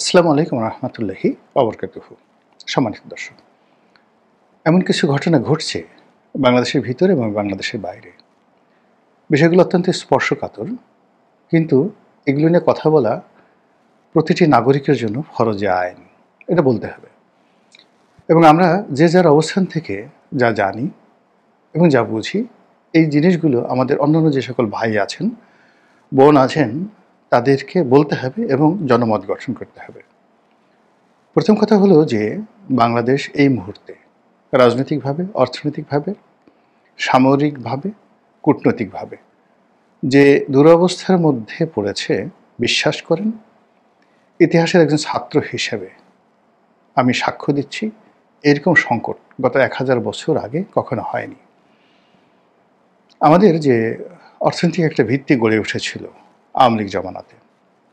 আসসালামু আলাইকুম রহমতুল্লাহি ওবরকাতুহু। সম্মানিত দর্শক, এমন কিছু ঘটনা ঘটছে বাংলাদেশের ভিতরে এবং বাংলাদেশের বাইরে। বিষয়গুলো অত্যন্ত স্পর্শকাতর, কিন্তু এগুলো নিয়ে কথা বলা প্রতিটি নাগরিকের জন্য ফরজে আইন, এটা বলতে হবে। এবং আমরা যে যার অবস্থান থেকে যা জানি এবং যা বুঝি, এই জিনিসগুলো আমাদের অন্যান্য যে সকল ভাই আছেন, বোন আছেন, তাদেরকে বলতে হবে এবং জনমত গঠন করতে হবে। প্রথম কথা হলো যে বাংলাদেশ এই মুহূর্তে রাজনৈতিকভাবে, অর্থনৈতিকভাবে, সামরিকভাবে, কূটনৈতিকভাবে যে দুরবস্থার মধ্যে পড়েছে, বিশ্বাস করেন, ইতিহাসের একজন ছাত্র হিসেবে আমি সাক্ষ্য দিচ্ছি, এরকম সংকট গত 1000 বছর আগে কখনো হয়নি। আমাদের যে অর্থনৈতিক একটা ভিত্তি গড়ে উঠেছিল আওয়ামী লীগ জমানাতে,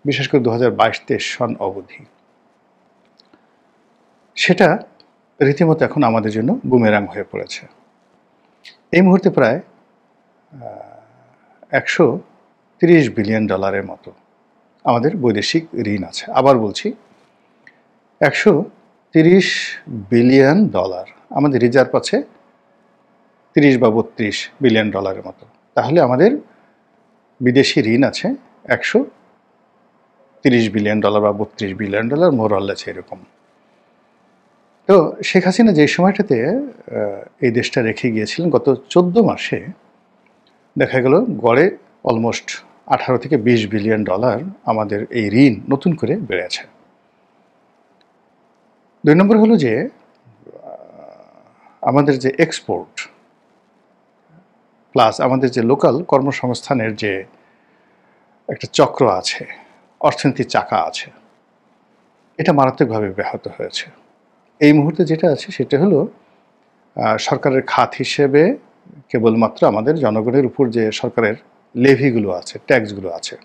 বিশেষ করে 2022-23 সন অবধি, সেটা রীতিমতো এখন আমাদের জন্য বুমেরাং হয়ে পড়েছে। এই মুহূর্তে প্রায় 130 বিলিয়ন ডলারের মতো আমাদের বৈদেশিক ঋণ আছে। আবার বলছি, 130 বিলিয়ন ডলার আমাদের রিজার্ভ আছে 30 বা 32 বিলিয়ন ডলারের মতো। তাহলে আমাদের বিদেশি ঋণ আছে 130 বিলিয়ন ডলার বা 32 বিলিয়ন ডলার, মোরলেস এরকম। তো শেখ হাসিনা যে সময়টাতে এই দেশটা রেখে গিয়েছিলেন, গত 14 মাসে দেখা গেল গড়ে অলমোস্ট 18 থেকে 20 বিলিয়ন ডলার আমাদের এই ঋণ নতুন করে বেড়েছে। 2 নম্বর হলো যে আমাদের যে এক্সপোর্ট প্লাস আমাদের যে লোকাল কর্মসংস্থানের যে একটা চক্র আছে, অর্থনীতির চাকা আছে, এটা মারাত্মকভাবে ব্যাহত হয়েছে। এই মুহূর্তে যেটা আছে সেটা হলো সরকারের খাত হিসেবে কেবলমাত্র আমাদের জনগণের উপর যে সরকারের লেভিগুলো আছে, ট্যাক্সগুলো আছে,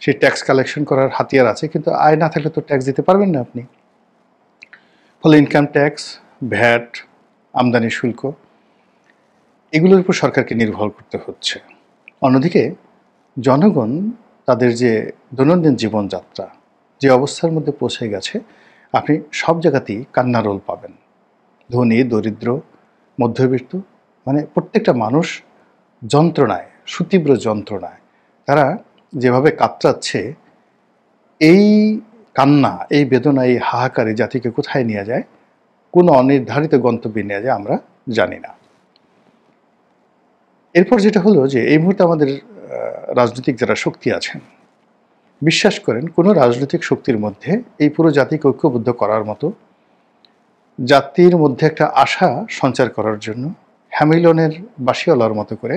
সেই ট্যাক্স কালেকশন করার হাতিয়ার আছে, কিন্তু আয় না থাকলে তো ট্যাক্স দিতে পারবেন না আপনি। ফলে ইনকাম ট্যাক্স, ভ্যাট, আমদানি শুল্ক, এগুলোর উপর সরকারকে নির্ভর করতে হচ্ছে। অন্যদিকে জনগণ তাদের যে দৈনন্দিন জীবনযাত্রা যে অবস্থার মধ্যে পৌঁছে গেছে, আপনি সব জায়গাতেই কান্নারোল পাবেন। ধনী, দরিদ্র, মধ্যবিত্ত, মানে প্রত্যেকটা মানুষ যন্ত্রণায়, সুতীব্র যন্ত্রণায় তারা যেভাবে কাতরাচ্ছে, এই কান্না, এই বেদনা, এই হাহাকারে জাতিকে কোথায় নিয়ে যায়, কোনো অনির্ধারিত গন্তব্যে নিয়ে যায় আমরা জানি না। এরপর যেটা হলো যে এই মুহূর্তে আমাদের রাজনৈতিক যারা শক্তি আছেন, বিশ্বাস করেন কোনো রাজনৈতিক শক্তির মধ্যে এই পুরো জাতিকে ঐক্যবদ্ধ করার মতো, জাতির মধ্যে একটা আশা সঞ্চার করার জন্য হ্যামিলনের বাঁশিওয়ালার মতো করে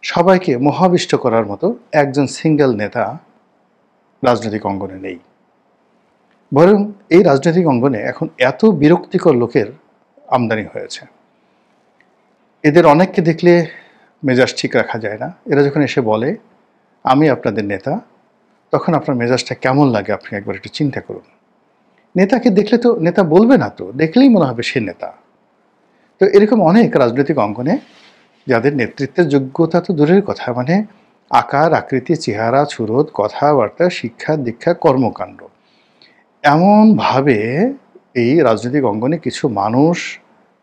সবাইকে মোহাবিষ্ট করার মতো একজন সিঙ্গেল নেতা রাজনৈতিক অঙ্গনে নেই। বরং এই রাজনৈতিক অঙ্গনে এখন এত বিরক্তিকর লোকের আমদানি হয়েছে, এদের অনেককে দেখলে মেজাজ ঠিক রাখা যায় না। এরা যখন এসে বলে আমি আপনাদের নেতা, তখন আপনার মেজাজটা কেমন লাগে আপনি একবার একটু চিন্তা করুন। নেতাকে দেখলে তো নেতা বলবে না, তো দেখলেই মনে হবে সে নেতা। তো এরকম অনেক রাজনৈতিক অঙ্গনে যাদের নেতৃত্বের যোগ্যতা তো দূরের কথা, মানে আকার আকৃতি, চেহারা, সুরত, কথাবার্তা, শিক্ষা দীক্ষা, কর্মকাণ্ড, এমনভাবে এই রাজনৈতিক অঙ্গনে কিছু মানুষ,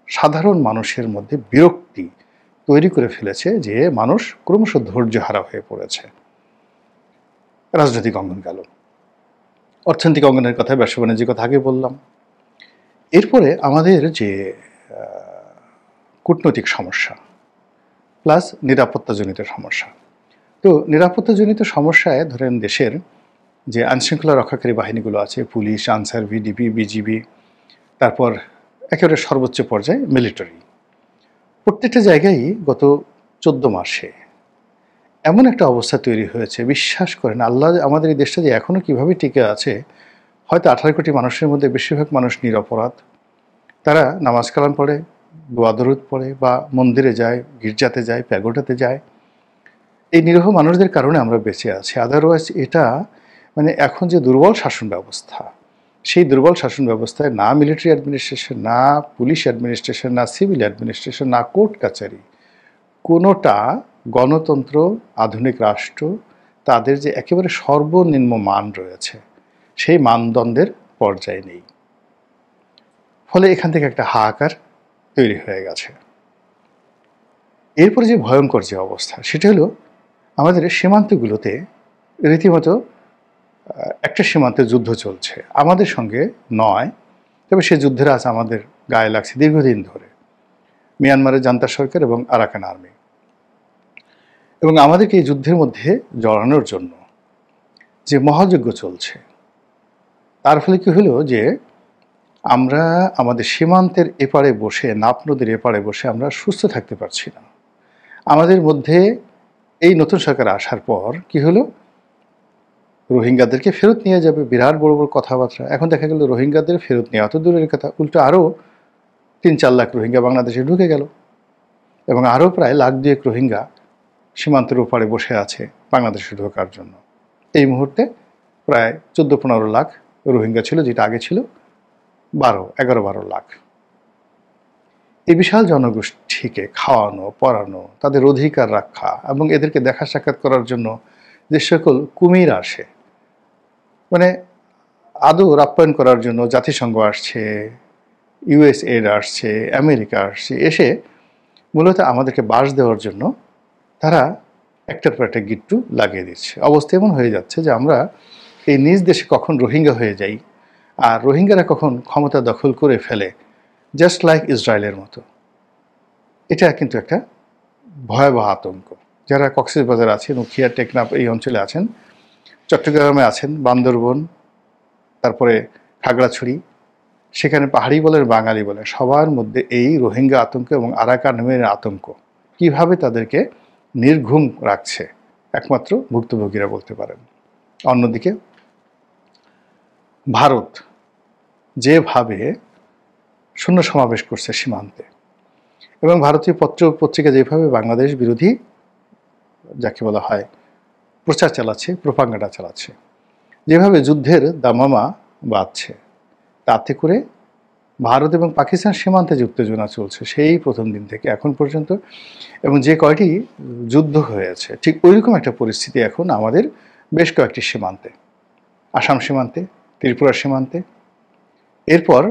সাধারণ মানুষের মধ্যে বিরক্তি তৈরি করে ফেলেছে যে মানুষ ক্রমশ ধৈর্যহারা হয়ে পড়েছে। রাজনৈতিক অঙ্গন গেল, অর্থনৈতিক অঙ্গনের কথা, ব্যবসা বাণিজ্যের কথা আগে বললাম। এরপরে আমাদের যে কূটনৈতিক সমস্যা প্লাস নিরাপত্তাজনিত সমস্যা। তো নিরাপত্তাজনিত সমস্যায় ধরেন দেশের যে আইনশৃঙ্খলা রক্ষাকারী বাহিনীগুলো আছে, পুলিশ, আনসার, ভিডিপি, বিজিবি, তারপর একেবারে সর্বোচ্চ পর্যায়ে মিলিটারি, প্রত্যেকটা জায়গায় গত 14 মাসে এমন একটা অবস্থা তৈরি হয়েছে, বিশ্বাস করেন, আল্লাহ আমাদের এই দেশটা যে এখনও কীভাবে টিকে আছে, হয়তো 18 কোটি মানুষের মধ্যে বেশিরভাগ মানুষ নিরপরাধ। তারা নামাজ কালাম পড়ে, দোয়া দরুদ পড়ে, বা মন্দিরে যায়, গির্জাতে যায়, প্যাগোডাতে যায়। এই নিরীহ মানুষদের কারণে আমরা বেঁচে আছি। আদারওয়াইজ এটা মানে এখন যে দুর্বল শাসন ব্যবস্থা, সেই দুর্বল শাসন ব্যবস্থায় না মিলিটারি অ্যাডমিনিস্ট্রেশন, না পুলিশ অ্যাডমিনিস্ট্রেশন, না সিভিল অ্যাডমিনিস্ট্রেশন, না কোর্ট কাচারি, কোনোটা গণতন্ত্র, আধুনিক রাষ্ট্র, তাদের যে একেবারে সর্বনিম্ন মান রয়েছে, সেই মানদণ্ডের পর্যায়ে নেই। ফলে এখান থেকে একটা হাহাকার তৈরি হয়ে গেছে। এরপরে যে ভয়ঙ্কর যে অবস্থা, সেটা হলো আমাদের সীমান্তগুলোতে রীতিমতো একটা সীমান্তে যুদ্ধ চলছে, আমাদের সঙ্গে নয়, তবে সে যুদ্ধের আজ আমাদের গায়ে লাগছে দীর্ঘদিন ধরে। মিয়ানমারের জান্তা সরকার এবং আরাকান আর্মি, এবং আমাদেরকে এই যুদ্ধের মধ্যে জড়ানোর জন্য যে মহাযজ্ঞ চলছে, তার ফলে কি হলো যে আমরা আমাদের সীমান্তের এপারে বসে, নাপ নদীর এপারে বসে আমরা সুস্থ থাকতে পারছি না। আমাদের মধ্যে এই নতুন সরকার আসার পর কি হলো, রোহিঙ্গাদেরকে ফেরত নিয়ে যাবে, বিরাট বড় বড় কথাবার্তা। এখন দেখা গেল রোহিঙ্গাদের ফেরত নেওয়া তো দূরের কথা, উল্টো আরও ৩-৪ লাখ রোহিঙ্গা বাংলাদেশে ঢুকে গেল, এবং আরও প্রায় 1,02,000 রোহিঙ্গা সীমান্তের ওপারে বসে আছে বাংলাদেশে ঢোকার জন্য। এই মুহূর্তে প্রায় 14-15 লাখ রোহিঙ্গা ছিল, যেটা আগে ছিল 11-12 লাখ। এই বিশাল জনগোষ্ঠীকে খাওয়ানো, পড়ানো, তাদের অধিকার রক্ষা এবং এদেরকে দেখা সাক্ষাৎ করার জন্য যে সকল কুমির আসে, মানে আদর আপ্যায়ন করার জন্য জাতিসংঘ আসছে, ইউএসএড আসছে, আমেরিকা আসছে, এসে মূলত আমাদেরকে বাস দেওয়ার জন্য তারা একটার পর একটা গিট্টু লাগিয়ে দিচ্ছে। অবস্থা এমন হয়ে যাচ্ছে যে আমরা এই নিজ দেশে কখন রোহিঙ্গা হয়ে যাই, আর রোহিঙ্গারা কখন ক্ষমতা দখল করে ফেলে, জাস্ট লাইক ইসরায়েলের মতো। এটা কিন্তু একটা ভয়াবহ আতঙ্ক। যারা কক্সবাজার আছেন, উখিয়া, টেকনাফ এই অঞ্চলে আছেন, চট্টগ্রামে আছেন, বান্দরবন, তারপরে খাগড়াছড়ি, সেখানে পাহাড়ি বলেন, বাঙালি বলেন, সবার মধ্যে এই রোহিঙ্গা আতঙ্ক এবং আরাকানের আতঙ্ক কিভাবে তাদেরকে নির্ঘুম রাখছে একমাত্র ভুক্তভোগীরা বলতে পারেন। অন্যদিকে ভারত যেভাবে শূন্য সমাবেশ করছে সীমান্তে, এবং ভারতীয় পত্র পত্রিকা যেভাবে বাংলাদেশ বিরোধী যাকে বলা হয় প্রচার চালাচ্ছে, প্রোপাগান্ডা চালাচ্ছে, যেভাবে যুদ্ধের দামামা বাজছে, তাতে করে ভারত এবং পাকিস্তান সীমান্তে যে উত্তেজনা চলছে সেই প্রথম দিন থেকে এখন পর্যন্ত, এবং যে কয়টি যুদ্ধ হয়েছে, ঠিক ওইরকম একটা পরিস্থিতি এখন আমাদের বেশ কয়েকটি সীমান্তে, আসাম সীমান্তে, ত্রিপুরা সীমান্তে, এরপর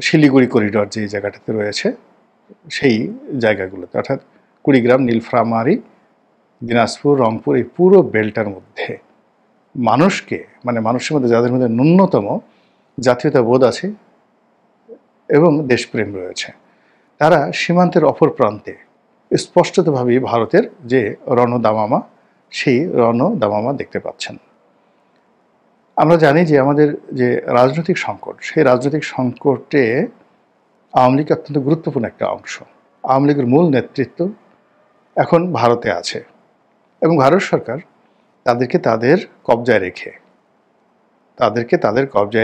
শিলিগুড়ি করিডর যে জায়গাটাতে রয়েছে সেই জায়গাগুলোতে, অর্থাৎ কুড়িগ্রাম, নীলফামারী, দিনাজপুর, রংপুর, এই পুরো বেল্টার মধ্যে মানুষকে, মানে মানুষের মধ্যে যাদের মধ্যে ন্যূনতম জাতীয়তা বোধ আছে এবং দেশপ্রেম রয়েছে, তারা সীমান্তের অপর প্রান্তে স্পষ্টতভাবেই ভারতের যে রণদামামা, সেই রণদামামা দেখতে পাচ্ছেন। আমরা জানি যে আমাদের যে রাজনৈতিক সংকট, সেই রাজনৈতিক সংকটে আওয়ামী লীগ অত্যন্ত গুরুত্বপূর্ণ একটা অংশ। আওয়ামী লীগের মূল নেতৃত্ব এখন ভারতে আছে, এবং ভারত সরকার তাদেরকে তাদের কবজায়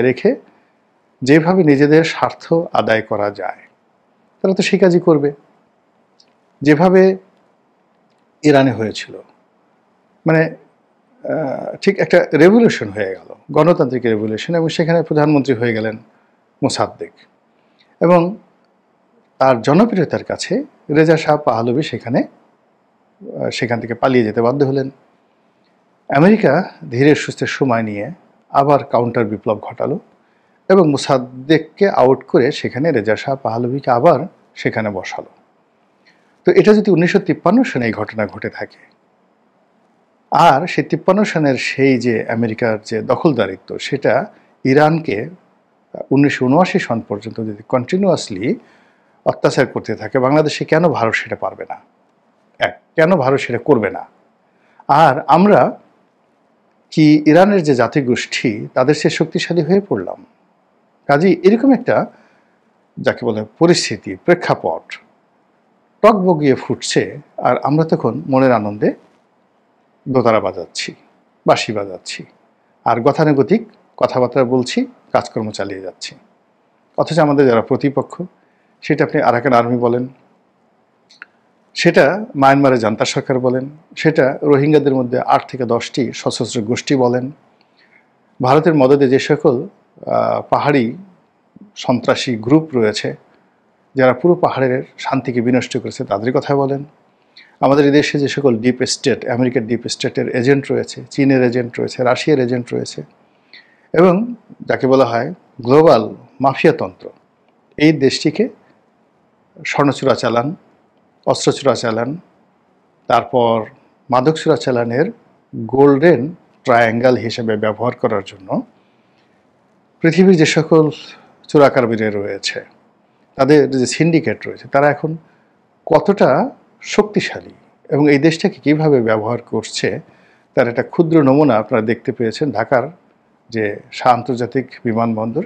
রেখে যেভাবে নিজেদের স্বার্থ আদায় করা যায় তারা তো সেই কাজই করবে। যেভাবে ইরানে হয়েছিল, মানে ঠিক একটা রেভলিউশন হয়ে গেল, গণতান্ত্রিক রেভলিউশন, এবং সেখানে প্রধানমন্ত্রী হয়ে গেলেন মোসাদ্দেক, এবং তার জনপ্রিয়তার কাছে রেজা শাহ পাহলভি সেখান থেকে পালিয়ে যেতে বাধ্য হলেন। আমেরিকা ধীরে সুস্থে সময় নিয়ে আবার কাউন্টার বিপ্লব ঘটালো এবং মোসাদ্দেককে আউট করে সেখানে রেজা শাহ পাহলভিকে আবার সেখানে বসালো। তো এটা যদি 1953 সালে এই ঘটনা ঘটে থাকে, আর সেই 53 সালের সেই যে আমেরিকার যে দখলদারিত্ব, সেটা ইরানকে 1979 সন পর্যন্ত যদি কন্টিনিউয়াসলি অত্যাচার করতে থাকে, বাংলাদেশে কেন ভারত সেটা পারবে না? কেন ভারত সেটা করবে না? আর আমরা কি ইরানের যে জাতিগোষ্ঠী, তাদের সে শক্তিশালী হয়ে পড়লাম? কাজেই এরকম একটা যাকে বলে পরিস্থিতি, প্রেক্ষাপট টকবগিয়ে ফুটছে, আর আমরা তখন মনের আনন্দে দোতারা বাজাচ্ছি, বাঁশি বাজাচ্ছি, আর গতানুগতিক কথাবার্তা বলছি, কাজকর্ম চালিয়ে যাচ্ছি। অথচ আমাদের যারা প্রতিপক্ষ, সেটা আপনি আরাকান আর্মি বলেন, সেটা মায়ানমারের জান্তা সরকার বলেন, সেটা রোহিঙ্গাদের মধ্যে 8 থেকে 10টি সশস্ত্র গোষ্ঠী বলেন, ভারতের মদদে যে সকল পাহাড়ি সন্ত্রাসী গ্রুপ রয়েছে যারা পুরো পাহাড়ের শান্তিকে বিনষ্ট করেছে, তাদের কথা বলেন, আমাদের এই দেশে যে সকল ডিপ স্টেট, আমেরিকার ডিপ স্টেটের এজেন্ট রয়েছে, চীনের এজেন্ট রয়েছে, রাশিয়ার এজেন্ট রয়েছে, এবং যাকে বলা হয় গ্লোবাল মাফিয়াতন্ত্র, এই দেশটিকে স্বর্ণ চোরাচালান, অস্ত্র চোরাচালান, তারপর মাদক চোরাচালানের গোল্ডেন ট্রায়াঙ্গেল হিসেবে ব্যবহার করার জন্য পৃথিবীর যে সকল চোরাকারবারি রয়েছে, তাদের যে সিন্ডিকেট রয়েছে, তারা এখন কতটা শক্তিশালী এবং এই দেশটাকে কীভাবে ব্যবহার করছে তার একটা ক্ষুদ্র নমুনা আপনারা দেখতে পেয়েছেন ঢাকার যে আন্তর্জাতিক বিমানবন্দর,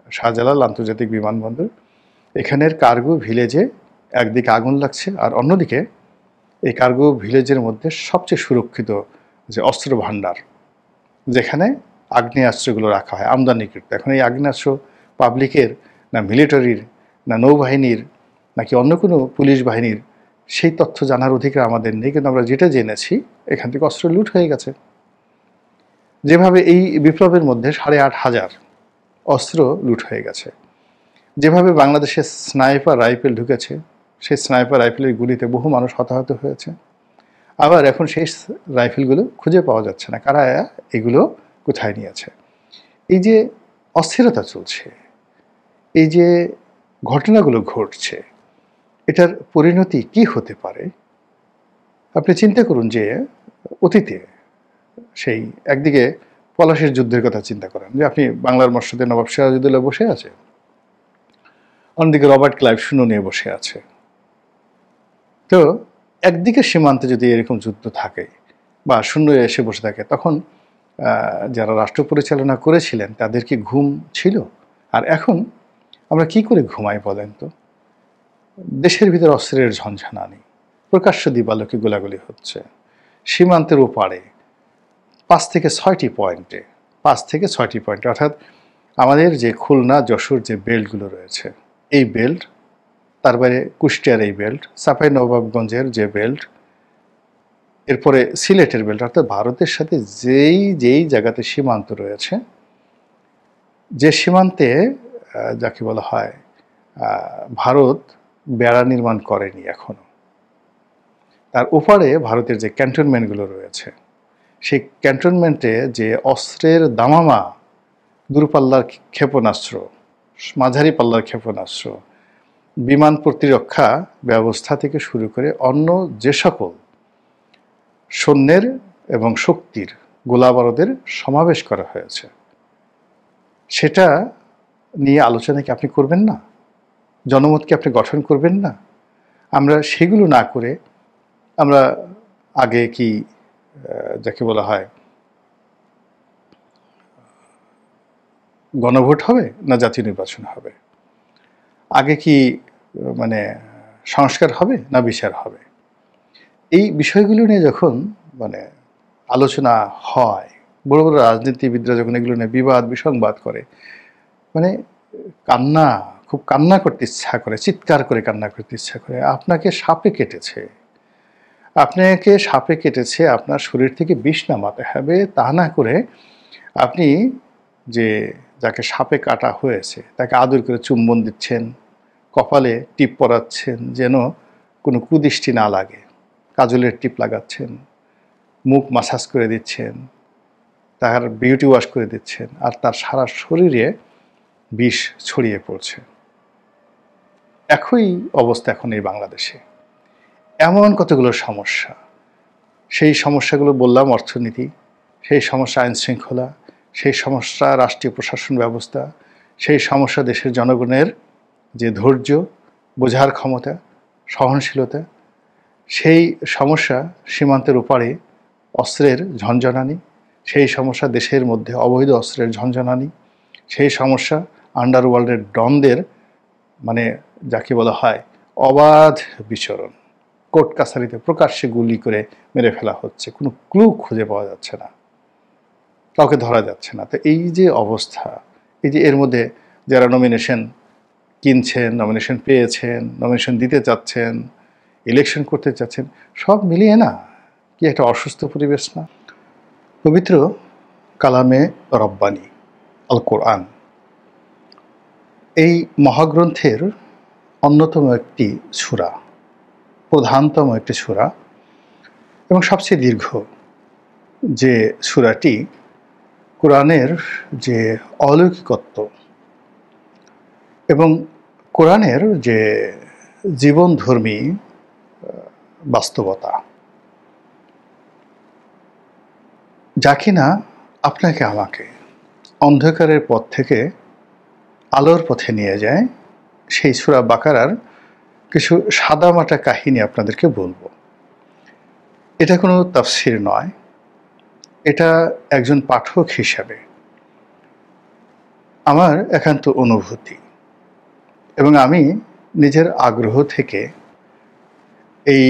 শাহজালাল আন্তর্জাতিক বিমানবন্দর। এখানের কার্গো ভিলেজে একদিকে আগুন লাগছে, আর অন্যদিকে এই কার্গো ভিলেজের মধ্যে সবচেয়ে সুরক্ষিত যে অস্ত্র ভাণ্ডার, যেখানে আগ্নেয়াস্ত্রগুলো রাখা হয় আমদানিকৃত। এখন এই আগ্নেয়াস্ত্র পাবলিকের না মিলিটারির না নৌবাহিনীর নাকি অন্য কোনো পুলিশ বাহিনীর, সেই তথ্য জানার অধিকার আমাদের নেই, কিন্তু আমরা যেটা জেনেছি এখান থেকে অস্ত্র লুট হয়ে গেছে। যেভাবে এই বিপ্লবের মধ্যে 8,500 অস্ত্র লুট হয়ে গেছে, যেভাবে বাংলাদেশে স্নাইপার রাইফেল ঢুকেছে, সেই স্নাইপার রাইফেলের গুলিতে বহু মানুষ হতাহত হয়েছে। আবার এখন সেই রাইফেলগুলো খুঁজে পাওয়া যাচ্ছে না, কারা এগুলো কোথায় নিয়েছে। এই যে অস্থিরতা চলছে, এই যে ঘটনাগুলো ঘটছে, এটার পরিণতি কি হতে পারে? আপনি চিন্তা করুন যে অতীতে সেই একদিকে পলাশির যুদ্ধের কথা চিন্তা করেন, যে আপনি বাংলার মসজিদে নবাব সিরাজউদ্দৌলা বসে আছে, অন্যদিকে রবার্ট ক্লাইভ শূন্য নিয়ে বসে আছে। তো একদিকে সীমান্তে যদি এরকম যুদ্ধ থাকে বা শূন্য এসে বসে থাকে, তখন যারা রাষ্ট্র পরিচালনা করেছিলেন তাদের কি ঘুম ছিল? আর এখন আমরা কি করে ঘুমাই বলেন তো? দেশের ভিতর অস্ত্রের ঝঞ্ঝানানি, প্রকাশ্য দিবালোকে গোলাগুলি হচ্ছে, সীমান্তের ওপারে 5 থেকে 6টি পয়েন্টে, অর্থাৎ আমাদের যে খুলনা যশোর যে বেল্টগুলো রয়েছে, এই বেল্ট, তার বাইরে কুষ্টিয়ার এই বেল্ট, চাঁপাইনবাবগঞ্জের যে বেল্ট, এরপরে সিলেটের বেল্ট, অর্থাৎ ভারতের সাথে যেই জায়গাতে সীমান্ত রয়েছে, যে সীমান্তে যাকে বলা হয় ভারত বেড়া নির্মাণ করেনি এখনো, তার ওপারে ভারতের যে ক্যান্টনমেন্টগুলো রয়েছে, সেই ক্যান্টনমেন্টে যে অস্ত্রের দামামা, দূরপাল্লার ক্ষেপণাস্ত্র, মাঝারি পাল্লার ক্ষেপণাস্ত্র, বিমান প্রতিরক্ষা ব্যবস্থা থেকে শুরু করে অন্য যে সকল সৈন্যের এবং শক্তির গোলাবারুদের সমাবেশ করা হয়েছে, সেটা নিয়ে আলোচনা কি আপনি করবেন না? জনমত কি আপনি গঠন করবেন না? আমরা সেগুলো না করে আমরা আগে কি যাকে বলা হয় গণভোট হবে না জাতীয় নির্বাচন হবে? আগে কি মানে সংস্কার হবে না বিচার হবে? এই বিষয়গুলো নিয়ে যখন আলোচনা হয়, বড় বড় রাজনীতিবিদরা যখন এগুলো নিয়ে বিবাদ বিসংবাদ করে, খুব কান্না করতে ইচ্ছা করে, চিৎকার করে কান্না করতে ইচ্ছা করে। আপনাকে সাপে কেটেছে, আপনার শরীর থেকে বিষ নামাতে হবে, তা না করে আপনি যাকে সাপে কাটা হয়েছে তাকে আদর করে চুম্বন দিচ্ছেন, কপালে টিপ পরাচ্ছেন যেন কোনো কুদৃষ্টি না লাগে, কাজলের টিপ লাগাচ্ছেন, মুখ মাসাজ করে দিচ্ছেন, তার বিউটি ওয়াশ করে দিচ্ছেন, আর তার সারা শরীরে বিষ ছড়িয়ে পড়ছে। একই অবস্থা এখন এই বাংলাদেশে। এমন কতগুলো সমস্যা, সেই সমস্যাগুলো বললাম অর্থনীতি, সেই সমস্যা আইন শৃঙ্খলা, সেই সমস্যা রাষ্ট্রীয় প্রশাসন ব্যবস্থা, সেই সমস্যা দেশের জনগণের যে ধৈর্য, বোঝার ক্ষমতা, সহনশীলতা, সেই সমস্যা সীমান্তের ওপারে অস্ত্রের ঝনঝনানি, সেই সমস্যা দেশের মধ্যে অবৈধ অস্ত্রের ঝনঝনানি, সেই সমস্যা আন্ডারওয়ার্ল্ডের ডনদের যাকে বলা হয় অবাধ বিচরণ, কোর্ট কাছারিতে প্রকাশ্যে গুলি করে মেরে ফেলা হচ্ছে, কোনো ক্লু খুঁজে পাওয়া যাচ্ছে না, কাউকে ধরা যাচ্ছে না। তো এই যে অবস্থা, এই যে এর মধ্যে যারা নমিনেশন কিনছেন, নমিনেশন পেয়েছেন, নমিনেশন দিতে চাচ্ছেন, ইলেকশন করতে চাচ্ছেন, সব মিলিয়ে না কি একটা অসুস্থ পরিবেশ না? পবিত্র কালামে রব্বানি আল কোরআন, এই মহাগ্রন্থের অন্যতম একটি সূরা, প্রধানতম একটি সূরা এবং সবচেয়ে দীর্ঘ যে সূরাটি কোরআনের যে অলৌকিকত্ব এবং কোরআনের যে জীবনধর্মী বাস্তবতা, যা কিনা আপনাকে আমাকে অন্ধকারের পথ থেকে আলোর পথে নিয়ে যায়, সেই সূরা বাকারার কিছু সাদামাটা কাহিনী আপনাদেরকে বলবো। এটা কোনো তাফসীর নয়, এটা একজন পাঠক হিসাবে আমার একান্ত অনুভূতি, এবং আমি নিজের আগ্রহ থেকে এই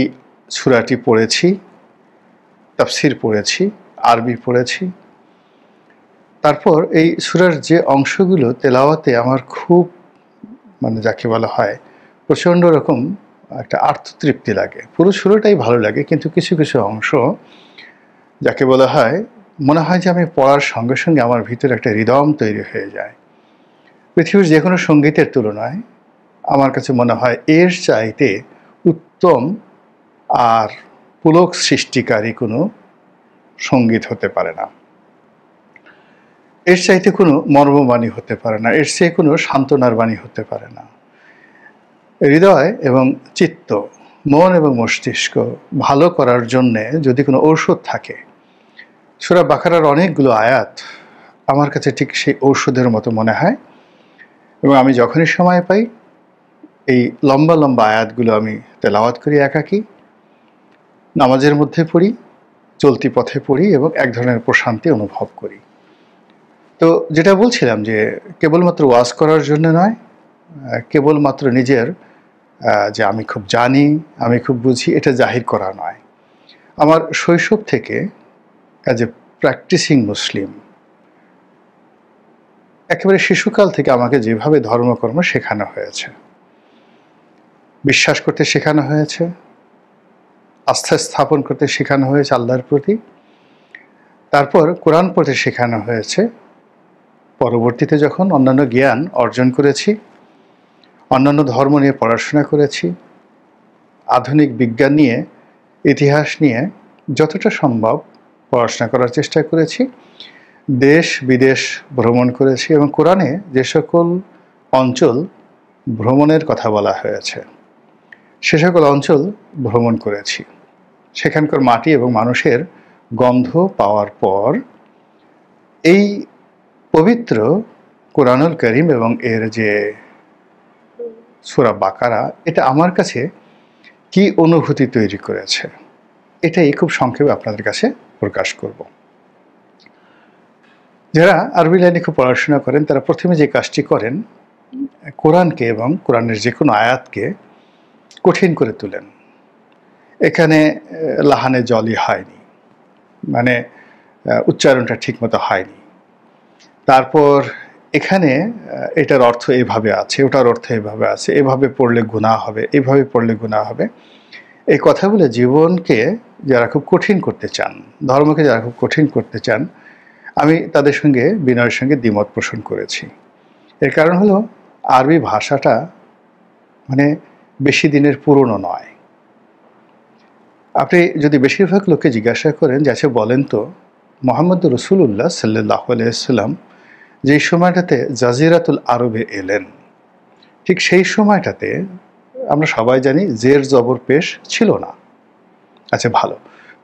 সূরাটি পড়েছি, তাফসীর পড়েছি, আরবি পড়েছি। তারপর এই সূরার যে অংশগুলো তেলাওয়াতে আমার খুব যাকে বলা হয় প্রচণ্ড রকম একটা আত্মতৃপ্তি লাগে। পুরো সূরাটাই ভালো লাগে, কিন্তু কিছু কিছু অংশ যাকে বলা হয় মনে হয় যে আমি পড়ার সঙ্গে সঙ্গে আমার ভিতরে একটা হৃদম তৈরি হয়ে যায়। পৃথিবীর যে কোনো সঙ্গীতের তুলনায় আমার কাছে মনে হয় এর চাইতে উত্তম আর পুলক সৃষ্টিকারী কোনো সঙ্গীত হতে পারে না, এর চাইতে কোনো মর্মবাণী হতে পারে না, এর চেয়ে কোনো সান্ত্বনার বাণী হতে পারে না। হৃদয় এবং চিত্ত, মন এবং মস্তিষ্ক ভালো করার জন্যে যদি কোনো ঔষধ থাকে, সূরা বাকারার অনেকগুলো আয়াত আমার কাছে ঠিক সেই ঔষধের মতো মনে হয়। এবং আমি যখনই সময় পাই এই লম্বা লম্বা আয়াতগুলো আমি তেলাওয়াত করি, একাকী নামাজের মধ্যে পড়ি, চলতি পথে পড়ি, এবং এক ধরনের প্রশান্তি অনুভব করি। তো যেটা বলছিলাম যে কেবলমাত্র ওয়াজ করার জন্য নয়, কেবলমাত্র নিজের যে আমি খুব জানি, আমি খুব বুঝি, এটা জাহির করা নয়। আমার শৈশব থেকে অ্যাজ এ প্র্যাকটিসিং মুসলিম, একেবারে শিশুকাল থেকে আমাকে যেভাবে ধর্মকর্ম শেখানো হয়েছে, বিশ্বাস করতে শেখানো হয়েছে, আস্থা স্থাপন করতে শেখানো হয়েছে আল্লাহর প্রতি, তারপর কোরআন পড়তে শেখানো হয়েছে, পরবর্তীতে যখন অন্যান্য জ্ঞান অর্জন করেছি, অন্যান্য ধর্ম নিয়ে পড়াশোনা করেছি, আধুনিক বিজ্ঞান নিয়ে, ইতিহাস নিয়ে যতটা সম্ভব পড়াশোনা করার চেষ্টা করেছি, দেশ বিদেশ ভ্রমণ করেছি, এবং কোরআনে যে সকল অঞ্চল ভ্রমণের কথা বলা হয়েছে সে সকল অঞ্চল ভ্রমণ করেছি। সেখানকার মাটি এবং মানুষের গন্ধ পাওয়ার পর এই পবিত্র কোরআনুল কারীম এবং এর যে সূরা বাকারা, এটা আমার কাছে কি অনুভূতি তৈরি করেছে, এটাই খুব সংক্ষেপে আপনাদের কাছে প্রকাশ করব। যারা আরবি লাইনে খুব পড়াশোনা করেন তারা প্রথমে যে কাজটি করেন, কোরআনকে এবং কোরআনের যে কোনো আয়াতকে কঠিন করে তোলেন। এখানে লাহানে জলই হয়নি, উচ্চারণটা ঠিকমতো হয়নি, তারপর এখানে এটার অর্থ এভাবে আছে, ওটার অর্থ এভাবে আছে, এভাবে পড়লে গুনাহ হবে, এভাবে পড়লে গুনাহ হবে। এই কথাগুলো জীবনকে যারা খুব কঠিন করতে চান, ধর্মকে যারা খুব কঠিন করতে চান, আমি তাদের সঙ্গে বিনয়ের সঙ্গে দ্বিমত পোষণ করেছি। এর কারণ হলো আরবি ভাষাটা বেশি দিনের পুরনো নয়। আপনি যদি বেশিরভাগ লোককে জিজ্ঞাসা করেন যে আচ্ছা বলেন তো, মুহাম্মদ রাসূলুল্লাহ সাল্লাল্লাহু আলাইহি ওয়াসাল্লাম যেই সময়টাতে জাজিরাতুল আরবে এলেন, ঠিক সেই সময়টাতে আমরা সবাই জানি জের জবর পেশ ছিল না। আচ্ছা ভালো,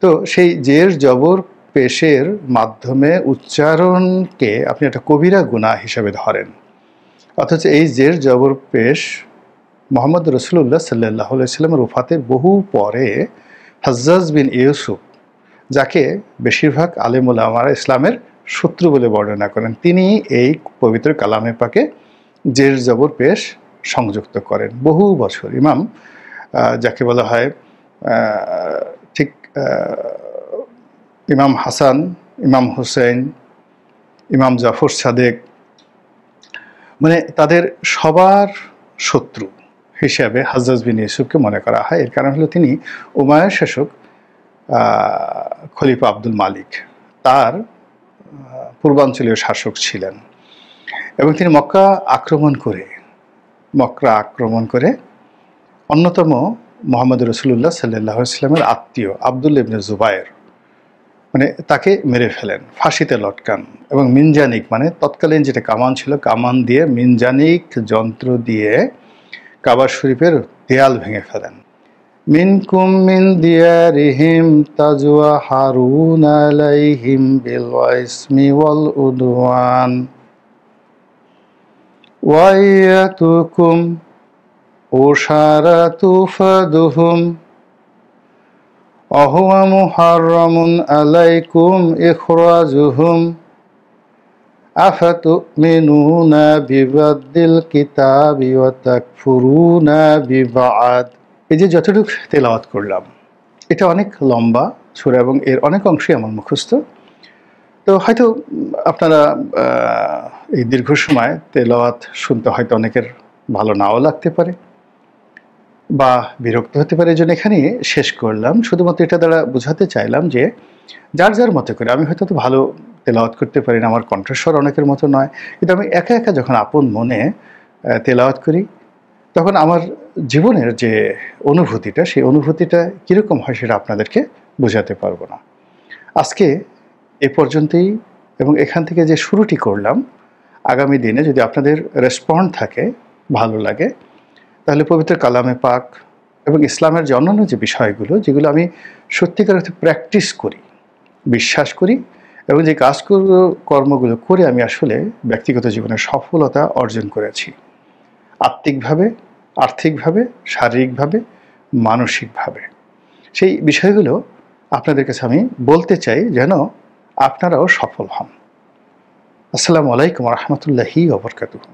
তো সেই জের জবর পেশের মাধ্যমে উচ্চারণকে আপনি একটা কবিরা গুনাহ হিসাবে ধরেন, অথচ এই জের জবর পেশ মুহাম্মদ রাসূলুল্লাহ সাল্লাল্লাহু আলাইহি ওয়াসাল্লামের ওফাতের বহু পরে হাজ্জাজ বিন ইউসুফ, যাকে বেশিরভাগ আলেম উলামারা ইসলামের শত্রু বলে বর্ণনা করেন, তিনি এই পবিত্র কালামে পাকে জের জবর পেশ সংযুক্ত করেন বহু বছর। ইমাম যাকে বলা হয় ঠিক ইমাম হাসান, ইমাম হুসেন, ইমাম জাফর সাদেক, তাদের সবার শত্রু হিসাবে হাজ্জাজ বিন ইউসুফকে মনে করা হয়। এর কারণ হলো তিনি উমাইয়ার শাসক খলিফা আব্দুল মালিক, তার পূর্বাঞ্চলীয় শাসক ছিলেন, এবং তিনি মক্কা আক্রমণ করে অন্যতম মুহাম্মদ রাসূলুল্লাহ সাল্লাল্লাহু আলাইহি ওয়াসাল্লামের আত্মীয় আব্দুল্লাহ ইবনে জুবায়ের, মানে তাকে মেরে ফেলেন, ফাঁসিতে লটকান। এবং মিনজানিক মানে তৎকালীন যেটা কামান ছিল, কামান দিয়ে মিনজানিক যন্ত্র দিয়ে কাবা শরীফের দেয়াল ভেঙে ফেলেন। মিনকুম মিন দিয়ারিহিম তাজওয়া হারুন আলাইহিম বিল ইসমি ওয়াল উদওয়ান ওয়া ইয়াতুকুম উশারাতু ফাদুহুম অহুয়া মুহাররামুন আলাইকুম ইখরাজুহুম আফাতুমিনুনা বিবাদিল কিতাবি ওয়া তাকফুরুনা বিবাদ। এই যে যতটুকু তেলাওয়াত করলাম, এটা অনেক লম্বা সূরা এবং এর অনেক অংশই আমার মুখস্থ। তো হয়তো আপনারা এই দীর্ঘ সময় তেলাওয়াত শুনতে হয়তো অনেকের ভালো নাও লাগতে পারে বা বিরক্ত হতে পারে। এই জন্য এখানেই শেষ করলাম। শুধুমাত্র এটা দ্বারা বোঝাতে চাইলাম যে যার যার মতো করে, আমি হয়তো তো ভালো তেলাওয়াত করতে পারি না, আমার কণ্ঠস্বর অনেকের মতো নয়, কিন্তু আমি একা একা যখন আপন মনে তেলাওয়াত করি, তখন আমার জীবনের যে অনুভূতিটা, সেই অনুভূতিটা কীরকম হয় সেটা আপনাদেরকে বোঝাতে পারবো না। আজকে এ পর্যন্তই, এবং এখান থেকে যে শুরুটি করলাম, আগামী দিনে যদি আপনাদের রেসপন্ড থাকে, ভালো লাগে, তাহলে পবিত্র কালামে পাক এবং ইসলামের যে অন্যান্য যে বিষয়গুলো, যেগুলো আমি সত্যিকার অর্থে প্র্যাকটিস করি, বিশ্বাস করি, এবং যে কর্মগুলো করে আমি আসলে ব্যক্তিগত জীবনে সফলতা অর্জন করেছি, আত্মিকভাবে, আর্থিকভাবে, শারীরিকভাবে, মানসিকভাবে, সেই বিষয়গুলো আপনাদের কাছে আমি বলতে চাই, যেন আপনারাও সফল হন। আসসালামু আলাইকুম ওয়া রাহমাতুল্লাহি ওয়া বারাকাতুহু।